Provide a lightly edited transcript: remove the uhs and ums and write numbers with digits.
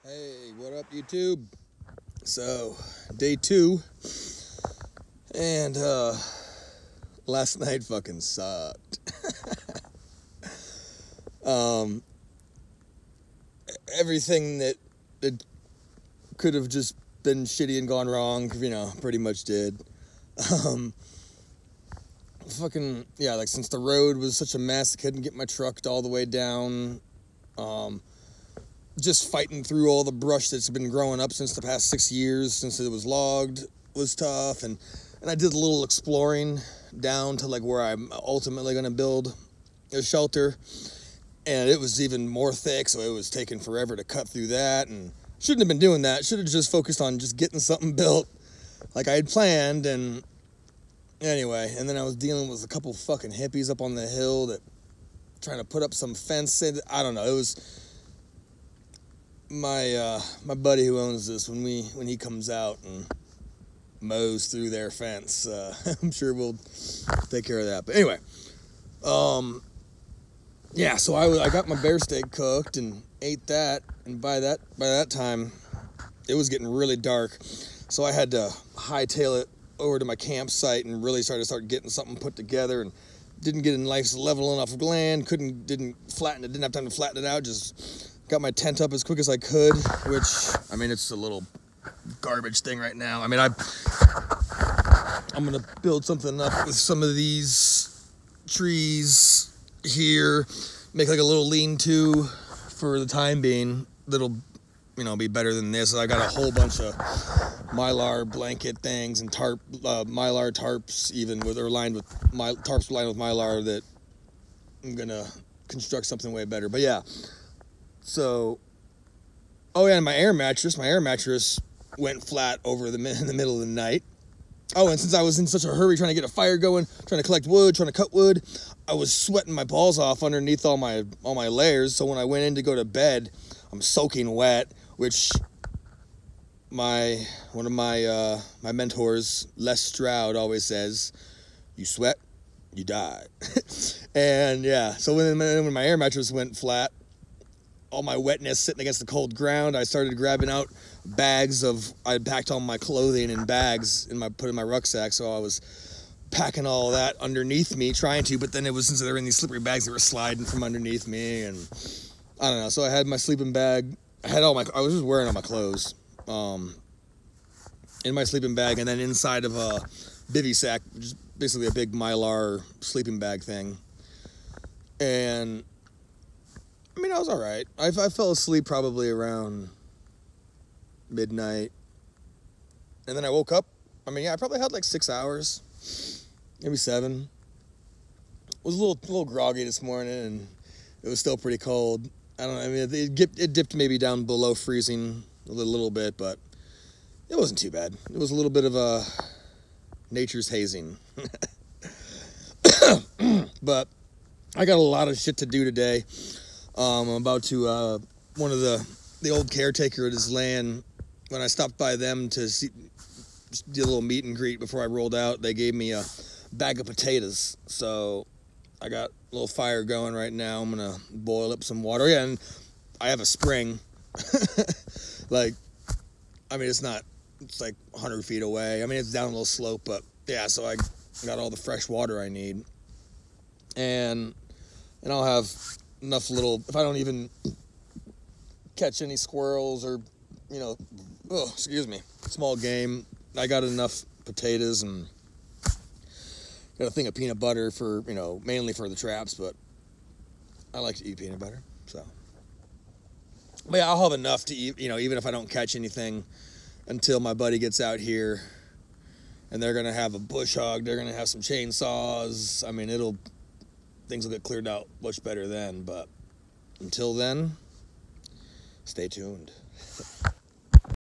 Hey, what up, YouTube? So, day 2, and last night fucking sucked. Everything that could have just been shitty and gone wrong, pretty much did. Like since the road was such a mess, I couldn't get my truck all the way down. Just fighting through all the brush that's been growing up since the past 6 years, since it was logged, was tough. And I did a little exploring down to like where I'm ultimately going to build a shelter. And it was even more thick, so it was taking forever to cut through that. And shouldn't have been doing that. Should have just focused on just getting something built like I had planned. And anyway, and then I was dealing with a couple fucking hippies up on the hill that trying to put up some fence. I don't know. It was my buddy who owns this. When he comes out and mows through their fence, I'm sure we'll take care of that. But anyway, yeah. So I got my bear steak cooked and ate that, and by that time, it was getting really dark. So I had to hightail it over to my campsite and really start getting something put together, and didn't get a nice level enough land, didn't have time to flatten it out, just got my tent up as quick as I could, which, I mean, it's a little garbage thing right now. I mean, I'm gonna build something up with some of these trees here, make like a little lean-to for the time being, that'll be better than this. I got a whole bunch of mylar blanket things and mylar tarps, lined with mylar, that I'm gonna construct something way better. But yeah, so, and my air mattress went flat in the middle of the night. Oh, and since I was in such a hurry trying to get a fire going, trying to collect wood, trying to cut wood, I was sweating my balls off underneath all my layers. So when I went in to go to bed, I'm soaking wet, which one of my mentors, Les Stroud, always says, "You sweat, you die." And yeah, so when my air mattress went flat, all my wetness sitting against the cold ground, I started grabbing out bags I packed all my clothing in bags put in my rucksack. So I was packing all that underneath me, trying to, but then since they were in these slippery bags, they were sliding from underneath me, and I don't know. So I had my sleeping bag. I was just wearing all my clothes, in my sleeping bag, and then inside of a bivy sack, which is basically a big mylar sleeping bag thing. And I mean, I was all right. I fell asleep probably around midnight, and then I woke up. I mean, yeah, I probably had like 6 hours, maybe 7. Was a little groggy this morning, and it was still pretty cold. I don't know. I mean, it dipped maybe down below freezing a little bit, but it wasn't too bad. It was a little bit of a nature's hazing. But I got a lot of shit to do today. I'm about to, one of the old caretaker at his land, when I stopped by them to do a little meet and greet before I rolled out, they gave me a bag of potatoes. So I got a little fire going right now. I'm going to boil up some water. Yeah, and I have a spring. It's like 100 feet away. I mean, it's down a little slope, but yeah, so I got all the fresh water I need. And I'll have enough if I don't even catch any squirrels or, small game, I got enough potatoes and got a thing of peanut butter for, mainly for the traps, but I like to eat peanut butter, so. But yeah, I'll have enough to eat, even if I don't catch anything until my buddy gets out here, and they're going to have a bush hog, they're going to have some chainsaws. I mean, things will get cleared out much better then, but until then, stay tuned.